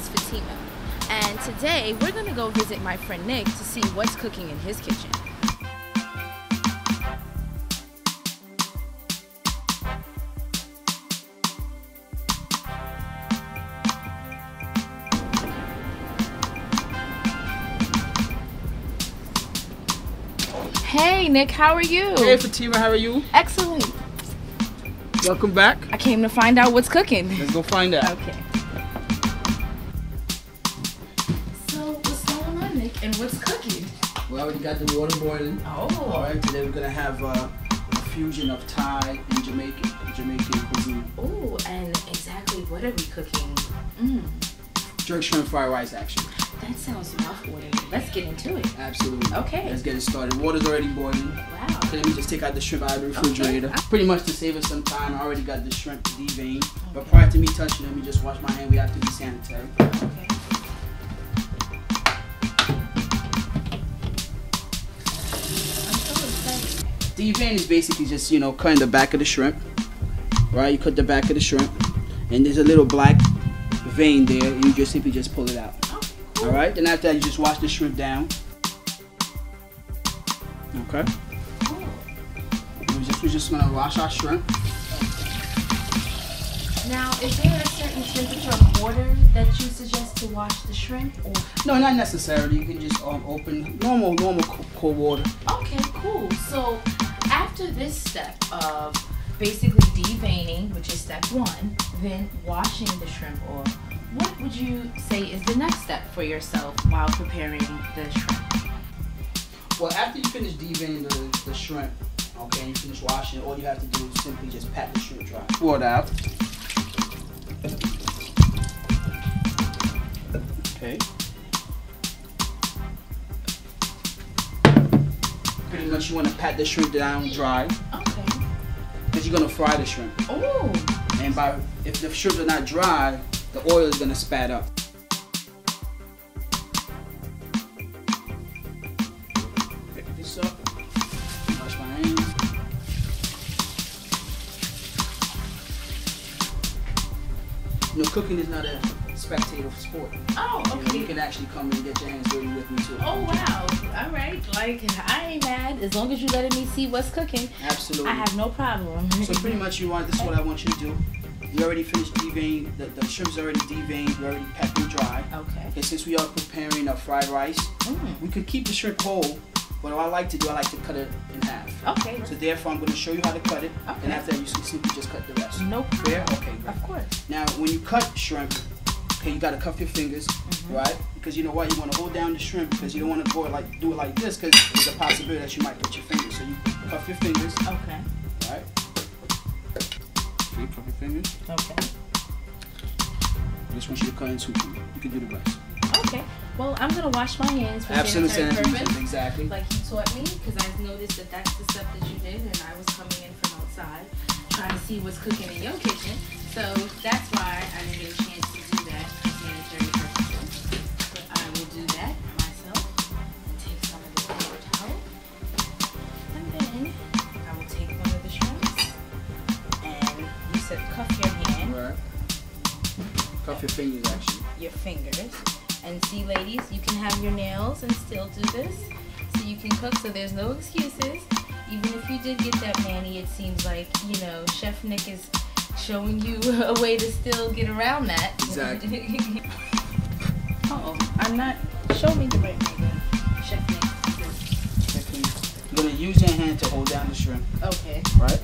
is Fatima, and today we're gonna go visit my friend Nick to see what's cooking in his kitchen. Hey Nick, how are you? Hey Fatima, how are you? Excellent. Welcome back. I came to find out what's cooking. Let's go find out. Okay. So what's going on, Nick? And what's cooking? We already got the water boiling. Oh. All right. Today we're gonna have a fusion of Thai and Jamaican cuisine. Oh, and exactly what are we cooking? Jerk shrimp fried rice, actually. That sounds mouth-watering. Let's get into it. Absolutely. Okay. Let's get it started. Water's already boiling. Wow. So let me just take out the shrimp out of the refrigerator. Okay. Pretty much to save us some time. I already got the shrimp deveined. But prior to me touching them, let me just wash my hand. We have to be sanitary. Okay. I'm so excited. Devein is basically just, cutting the back of the shrimp. Right? You cut the back of the shrimp. And there's a little black vein there. And you just simply just pull it out. Oh, All right. Then after that, you just wash the shrimp down. Okay. cool. We're just gonna wash our shrimp. Now, is there a certain temperature of water that you suggest to wash the shrimp? Or? No, not necessarily. You can just open normal cold water. Okay, cool. So after this step of basically deveining, which is step one, then washing the shrimp, or what would you say is the next step for yourself while preparing the shrimp? Well, after you finish deveining the shrimp, okay, and you finish washing it, all you have to do is simply just pat the shrimp dry. Pour it out. Okay. Pretty much you want to pat the shrimp down dry. Okay. Because you're going to fry the shrimp. Oh. And if the shrimp are not dry, the oil is going to spat up. Pick this up. Wash my hands. Cooking is not a spectator sport. Oh, okay. You can actually come and get your hands dirty with me too. Oh, wow. All right. Like, I ain't mad. As long as you letting me see what's cooking. Absolutely. I have no problem. So pretty much this is what I want you to do. You already finished deveining. The shrimp's already deveined. You already pat them dry. Okay. Okay, since we are preparing a fried rice, we could keep the shrimp whole, but what I like to do, I like to cut it in half. Okay. So therefore, I'm going to show you how to cut it, Okay. and after that, you can simply just cut the rest. No problem. Fair? Okay, great. Of course. Now, when you cut shrimp, okay, you got to cuff your fingers, right? Because you know what? You want to hold down the shrimp because you don't want to do it like this because there's a possibility that you might cut your fingers. So you cuff your fingers. Okay. Right? Cuff your fingers. Okay. I just want you to cut in two. You can do the rest. Okay. Well, I'm gonna wash my hands for Absolute sanitary purpose. Exactly. Like you taught me, because I noticed that that's the stuff that you did, and I was coming in from outside trying to see what's cooking in your kitchen. So that's why I didn't get a chance to do that for sanitary purposes. But I will do that myself. And take some of this paper towel, and then I will take one of the shrimps. And you said cuff your hand. Right. Cuff your fingers, actually. Your fingers. And see, ladies, you can have your nails and still do this. So you can cook, so there's no excuses. Even if you did get that manny, it seems like, Chef Nick is showing you a way to still get around that. Exactly. Uh-oh, I'm not. Show me the right way, Chef Nick. You're going to use your hand to hold down the shrimp. Okay. Right?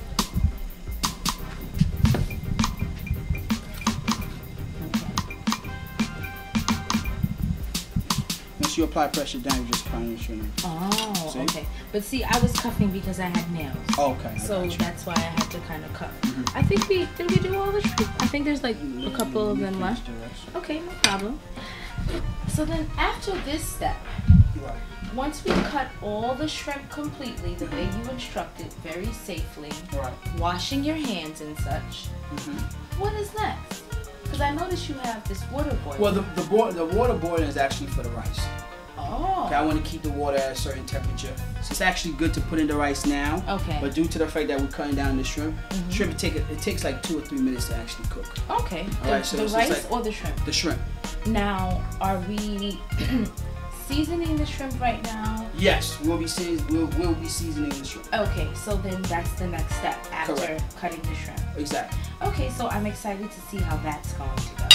Once you apply pressure down, you just cut your shrimp. Oh, See? okay. But see, I was cuffing because I had nails. Okay. So that's why I had to kind of cuff. I think did we do all the shrimp? I think there's like a couple of them left. Okay, no problem. So then after this step, once we cut all the shrimp completely, the way you instructed, very safely, washing your hands and such, what is next? Because I noticed you have this water boiling. Well, the water boiling is actually for the rice. Oh. Okay, I want to keep the water at a certain temperature. So it's actually good to put in the rice now. Okay. But due to the fact that we're cutting down the shrimp, it takes like 2 or 3 minutes to actually cook. Okay. All right, so the it's rice like or the shrimp? The shrimp. Now, are we seasoning the shrimp right now? Yes, we'll be seasoning the shrimp. Okay, so then that's the next step after Correct. cutting the shrimp. Exactly. Okay, so I'm excited to see how that's going to go.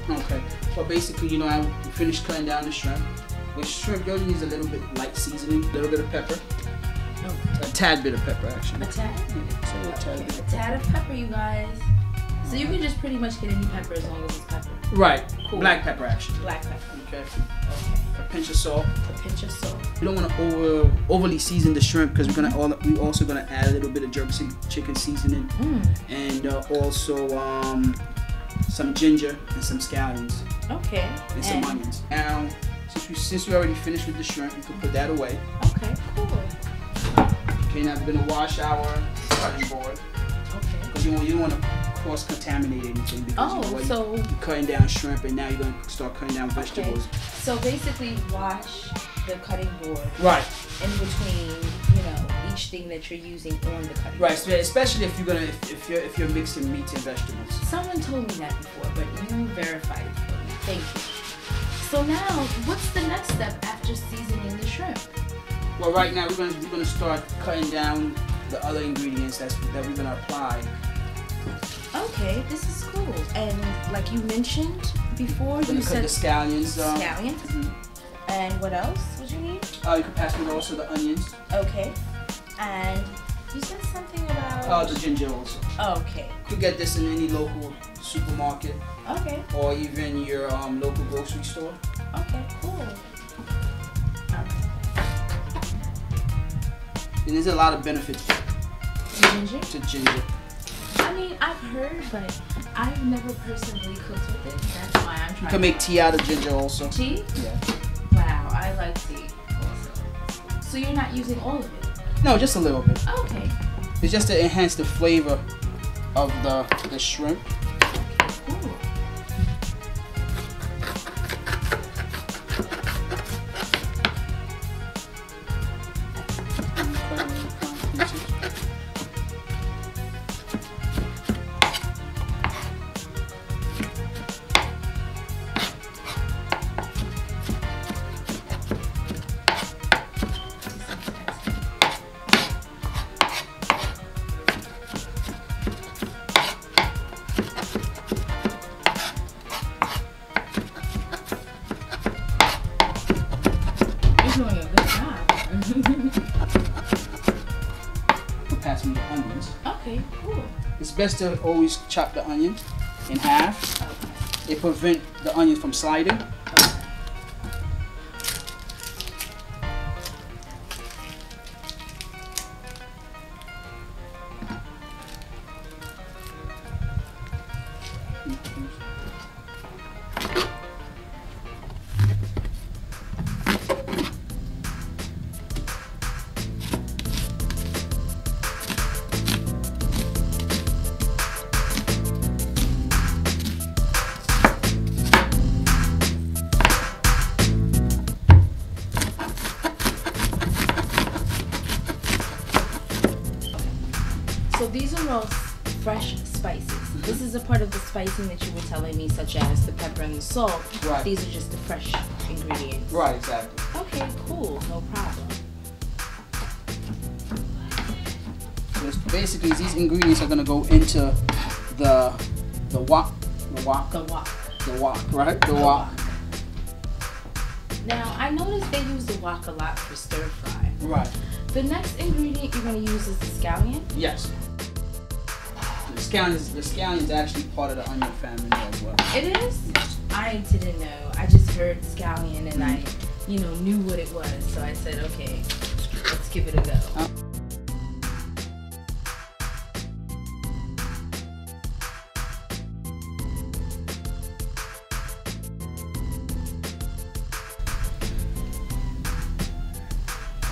Okay, well basically, you know, I finished cutting down the shrimp. With shrimp, you only need a little bit light seasoning, a little bit of pepper. Okay. A tad bit of pepper, actually. A tad? Yeah, so a tad Okay, bit. a tad of pepper, you guys. So you can just pretty much get any pepper as long as it's pepper. Right, Cool. black pepper, actually. Black pepper. Okay, Okay. a pinch of salt. A pinch of salt. We don't want to overly season the shrimp because we also gonna add a little bit of jerk chicken seasoning and also some ginger and some scallions Okay. and some onions. Now, since we already finished with the shrimp, we can put that away. Okay, cool. Okay, now we're gonna wash our cutting board Okay. because you don't want to cross-contaminate anything because so you're cutting down shrimp and now you're gonna start cutting down vegetables. Okay. So basically, wash the cutting board Right. in between, each thing that you're using on the cutting Right, board. so especially if you're mixing meats and vegetables. Someone told me that before, but you verified it for me. Thank you. So now, what's the next step after seasoning the shrimp? Well, right now we're gonna start cutting down the other ingredients that we're gonna apply. Okay, this is cool. And like you mentioned before, you said the scallions. scallions. Mm-hmm. And what else would you need? You can pass me also the onions. Okay. And you said something about The ginger also. Okay. You could get this in any local supermarket Okay. or even your local grocery store. Okay, cool. And there's a lot of benefits Ginger? to ginger. I mean, I've heard, but I've never personally cooked with it. That's why I'm trying. You can make tea out of ginger also. Tea? Yeah. Wow, I like tea also. So you're not using all of it? No, just a little bit. Okay. It's just to enhance the flavor of the shrimp. Cool. Doing a good job. Pass me the onions. Okay, cool. It's best to always chop the onion in half. Okay. It prevents the onions from sliding. So these are all fresh spices. Mm-hmm. This is a part of the spicing that you were telling me, such as the pepper and the salt. Right. These are just the fresh ingredients. Right, exactly. Okay, cool. No problem. Basically, these ingredients are gonna go into the wok, right? The wok. Now, I noticed they use the wok a lot for stir fry. Right. The next ingredient you're going to use is the scallion? Yes. The scallion is actually part of the onion family as well. It is? I didn't know. I just heard scallion and I, knew what it was. So I said, okay, let's give it a go.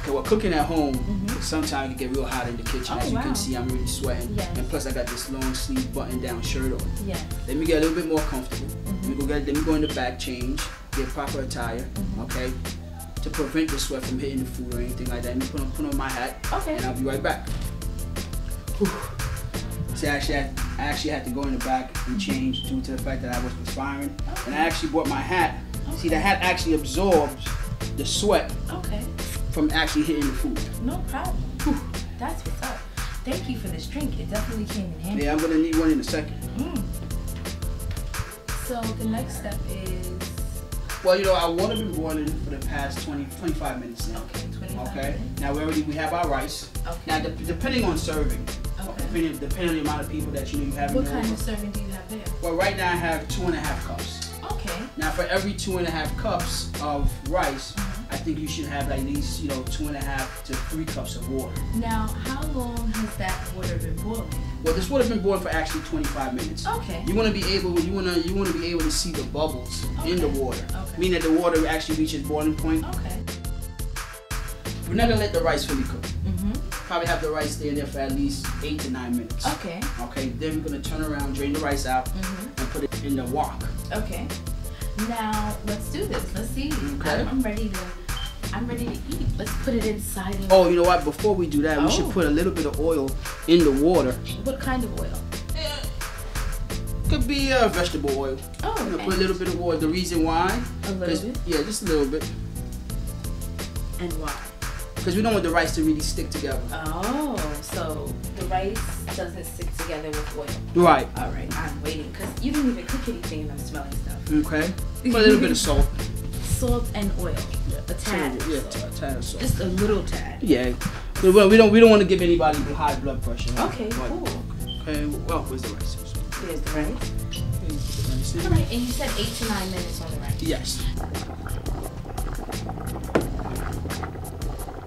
Okay, well, cooking at home, sometimes it can get real hot in the kitchen. Oh, As you wow. can see, I'm really sweating. Yes. And plus, I got this long sleeve button down shirt on. Yeah. Let me get a little bit more comfortable. Let me go in the back, change, get proper attire, okay? To prevent the sweat from hitting the food or anything like that. Let me put on my hat, Okay. and I'll be right back. Whew. See, I actually had to go in the back and change due to the fact that I was perspiring. Okay. And I actually brought my hat. Okay. See, the hat actually absorbs the sweat Okay. from actually hitting the food. No problem. That's what's up. Thank you for this drink. It definitely came in handy. Yeah, I'm gonna need one in a second. So the next step is. Well, you know, our water been boiling for the past 25 minutes now. Okay, 25 Okay. minutes. Now we have our rice. Okay. Now depending on serving, Okay. depending on the amount of people that you have. What kind of serving do you have there? Well, right now I have 2.5 cups. Okay. Now for every 2.5 cups of rice, I think you should have at least 2.5 to 3 cups of water. Now, how long has that water been boiling? Well, this water's been boiling for actually 25 minutes. Okay. You want to be able to see the bubbles in the water, meaning that the water actually reaches boiling point. Okay. We're not gonna let the rice fully cook. Mhm. Probably have the rice stay in there for at least 8 to 9 minutes. Okay. Okay. Then we're gonna turn around, drain the rice out, and put it in the wok. Okay. Now let's do this. Let's see. Okay. I'm ready to eat. Let's put it inside of. Oh, you know what? Before we do that, we should put a little bit of oil in the water. What kind of oil? Could be vegetable oil. Oh, I'm gonna okay. put a little bit of oil. The reason why? A little bit. Yeah, just a little bit. And why? Because we don't want the rice to really stick together. Oh, so the rice doesn't stick together with oil. Right. All right, I'm waiting because you didn't even cook anything and I'm smelling stuff. Okay. Put a little bit of salt. Salt and oil. A tad. Yeah, of salt. a tad of salt. Just a little tad. Yeah. Well, we don't want to give anybody high blood pressure. Okay, But- cool. Okay. Well, where's the rice? There's the rice. Okay, All right, and you said 8 to 9 minutes on the rice. yes. We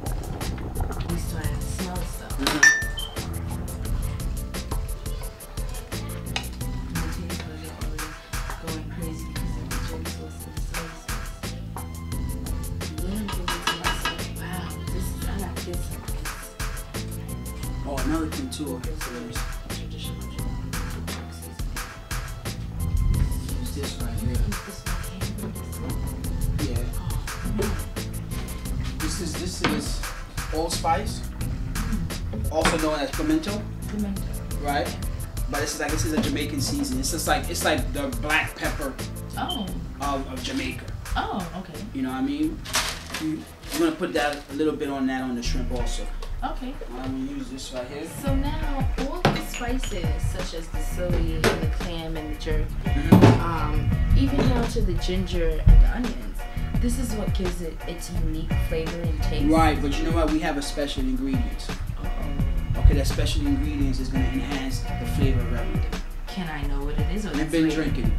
started to smell stuff. My taste buds are already going crazy because of the jerk sauce and the soy sauce. Then I'm thinking to myself, wow, I got this. Oh, another thing too. Okay, so Traditional jerk seasoning. use this right here. Use this one here. Yeah. Oh, This is allspice, also known as pimento, pimento. right? But this is a Jamaican seasoning. It's like the black pepper Oh. of Jamaica. Oh, okay. You know what I mean? You're gonna put that a little bit on the shrimp also. Okay. I'm gonna use this right here. So now all the spices, such as the soy and the clam and the jerk, even down to the ginger and the onions, this is what gives it its unique flavor and taste. Right, but you know what? We have a special ingredients. Okay, that special ingredients is gonna enhance the flavor of everything. Can I know what it is? Or You've been drinking.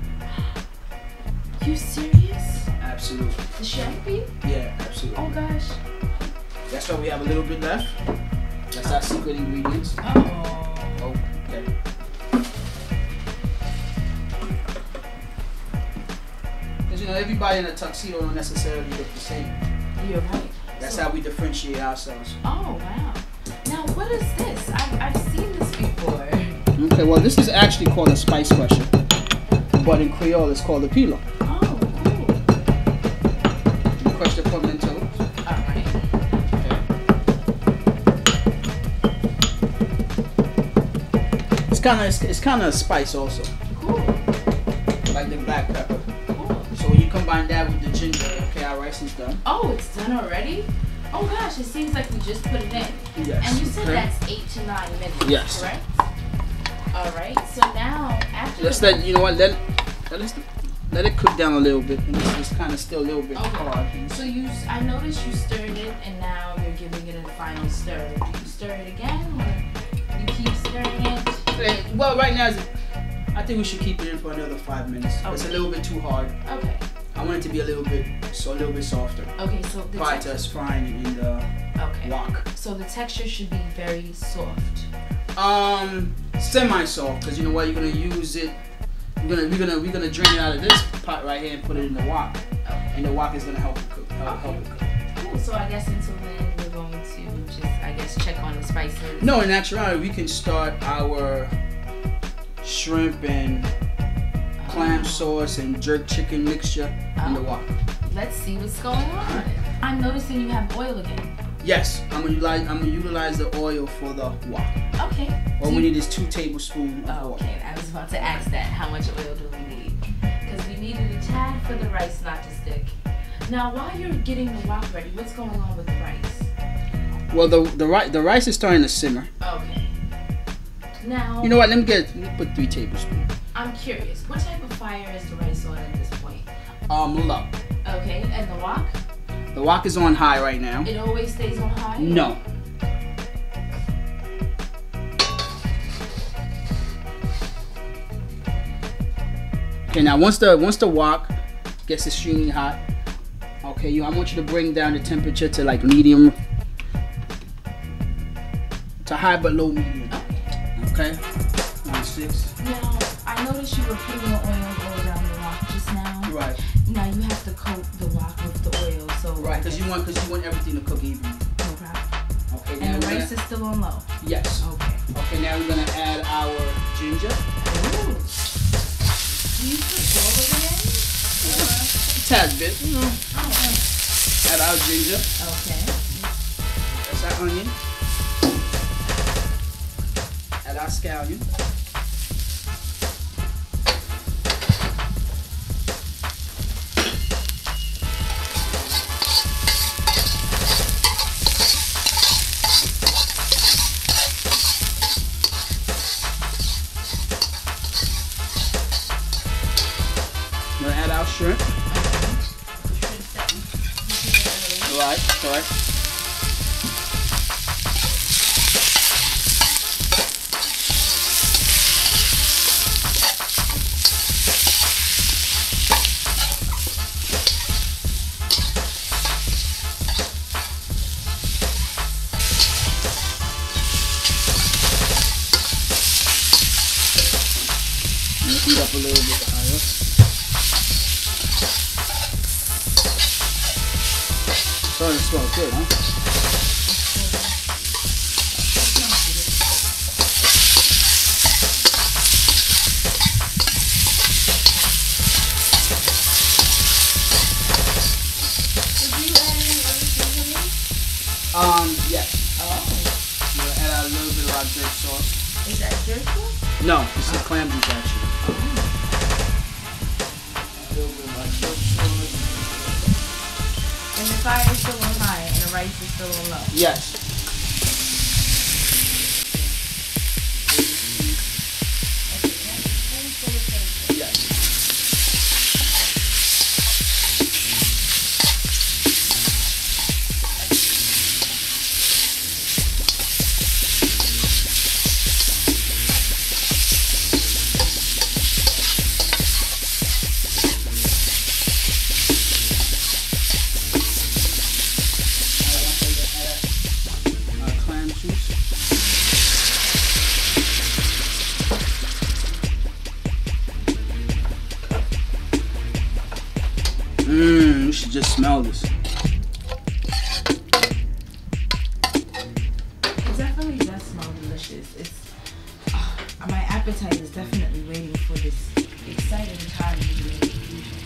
You serious? Absolutely. The champagne? Yeah, absolutely. Oh gosh. That's why we have a little bit left. That's our secret ingredients. Oh. Okay. Because everybody in a tuxedo don't necessarily look the same. You're right. That's how we differentiate ourselves. Oh wow. Now what is this? I've seen this before. Okay, well this is actually called a spice crusher, but in Creole it's called a pilo. Oh, cool. You crush the pimento. Alright. It's kind of a spice also, Cool. like the black pepper. Cool. So when you combine that with the ginger, okay, our rice is done. Oh, it's done already? Oh gosh, it seems like we just put it in. Yes. And you said Okay. that's 8 to 9 minutes, Yes. correct? Alright, so now after Let's let it cook down a little bit, and it's kind of still a little bit hard. So I noticed you stirred it and now you're giving it a final stir. Do you stir it again or you keep stirring it? Well, right now, I think we should keep it in for another 5 minutes. Okay. It's a little bit too hard. Okay. I want it to be a little bit softer. Okay, so the Prior to us frying it in the wok. So the texture should be very soft. Semi-soft, because you know what, you're gonna use it. We're gonna drain it out of this pot right here and put it in the wok. Okay. And the wok is gonna help it cook. Help it cook. Cool. So I guess until then we're going to just just check on the spices? No, in actuality, we can start our shrimp and clam sauce and jerk chicken mixture in the wok. Let's see what's going on. I'm noticing you have oil again. Yes, I'm gonna utilize the oil for the wok. Okay. All we need is 2 tablespoons of oil. Okay, I was about to ask that. How much oil do we need? Because we needed a tad for the rice not to stick. Now, while you're getting the wok ready, what's going on with the rice? Well, the rice is starting to simmer. Okay. Now, You know what? Let me put 3 tablespoons. I'm curious. What type of fire is the rice on at this point? Low. Okay, and the wok? The wok is on high right now. It always stays on high? No. Okay, now once the wok gets extremely hot, okay, I want you to bring down the temperature to like medium, to high but low medium. Okay. 6. Now, I noticed you were putting the oil all around the wok just now. Right. Now you have to coat the wok with the oil, so. Right, because you want everything to cook even. No problem. Okay. And the rice is still on low. Yes. Okay. Okay, now we're gonna add our ginger. Ooh. Do you put all of it in? Tad bit. Oh. Add our ginger. Okay. That's our onion. Add our scallion. We're gonna add our shrimp. Right, correct. Heat up a little bit higher. Starting to smell good, huh? Did you add any other seasoning? Yes. Oh. We're gonna add a little bit of our jerk sauce. Is that jerk sauce? No, this is clam juice actually. A little bit of our jerk sauce. And the fire is still on high and the rice is still on low. Yes. Yes. Clam juice. You should just smell this. It definitely does smell delicious. My appetite is definitely waiting for this exciting time to be in the future.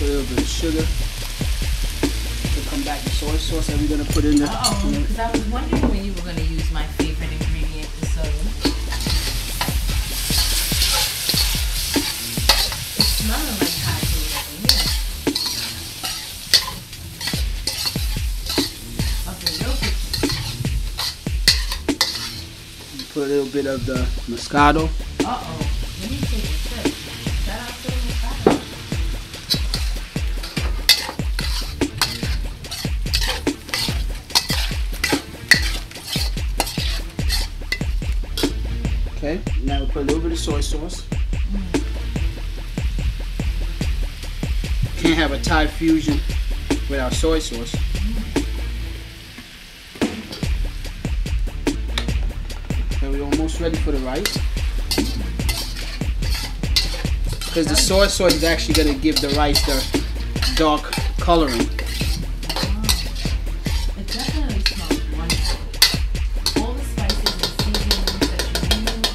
A little bit of sugar. To come back, the soy sauce that we're gonna put in there. Because I was wondering when you were going to use my favorite ingredient, the soda. It's smelling like Thai food over here. Okay, real quick. Put little bit of the Moscato. Uh-oh. Let me take a sip. Shout out to the Moscato. Okay, now we put a little bit of soy sauce. Can't have a Thai fusion without soy sauce. Okay, we're almost ready for the rice. Because the soy sauce is actually going to give the rice the dark coloring. It definitely smells wonderful. All the spices and seasonings that you use.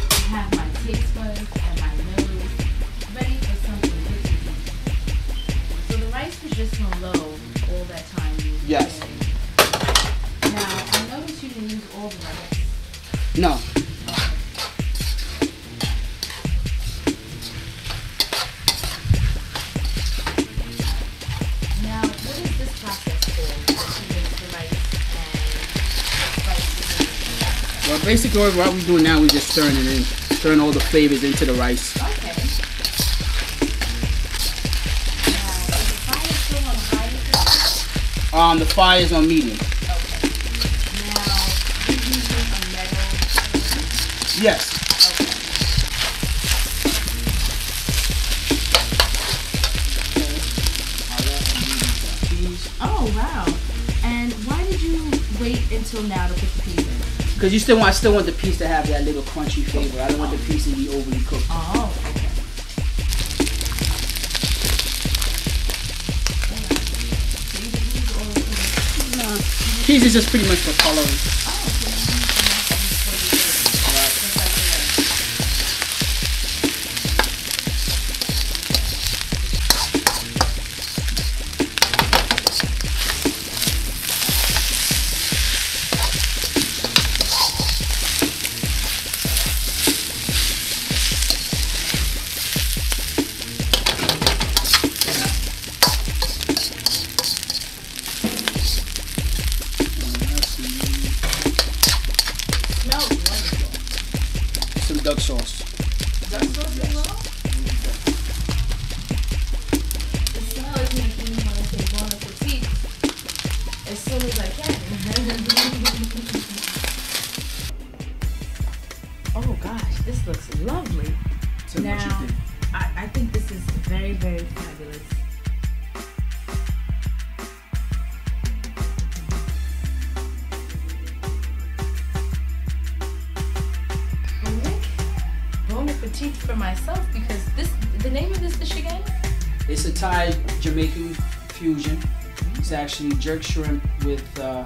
I have my taste buds and my nose ready for something good to eat. So the rice was just on low all that time you were Yes. preparing. Now, I noticed you didn't use all the rice. No. Now, what is this process called? To mix the rice and the spices? Well, basically what we're doing now, we're just stirring it in. Stirring all the flavors into the rice. Okay. Now, is the fire still on high at this point? The fire is on medium. Okay. Now, you're using a metal. Yes. Okay. Oh, wow. And why did you wait until now to put the peas in? Because I still want the piece to have that little crunchy flavor. I don't want the piece to be overly cooked. Oh, okay. So you didn't use all of the peas? Nah. Peas is just pretty much for coloring. Oh, so you use the just like the rice. Smells wonderful. Some duck sauce. Duck sauce as well? The smell is making me want to say bon appetit as soon as I can. Oh gosh, this looks lovely. Tell me what you Now, think. I think this is very, very fabulous. Bon appetit for myself because the name of this dish again? It's a Thai Jamaican fusion. It's actually jerk shrimp with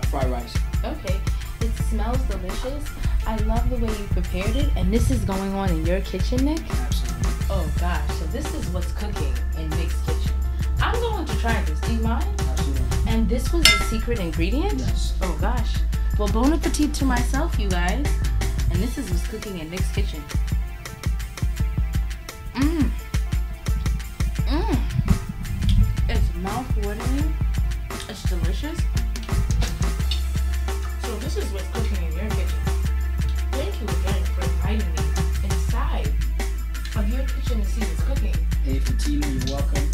fried rice. Okay, it smells delicious. I love the way you prepared it, and this is going on in your kitchen, Nick? Absolutely. Oh gosh, so this is what's cooking in Nick's kitchen. I'm going to try this. Do you mind? Absolutely. And this was the secret ingredient? Yes. Oh gosh. Well, bon appetit to myself, you guys. And this is what's cooking in Nick's kitchen. Mmm. Mmm. It's mouth-watering. It's delicious. So this is what's cooking in your kitchen. Thank you again for inviting me inside of your kitchen to see what's cooking. Hey, Fatima, you're welcome.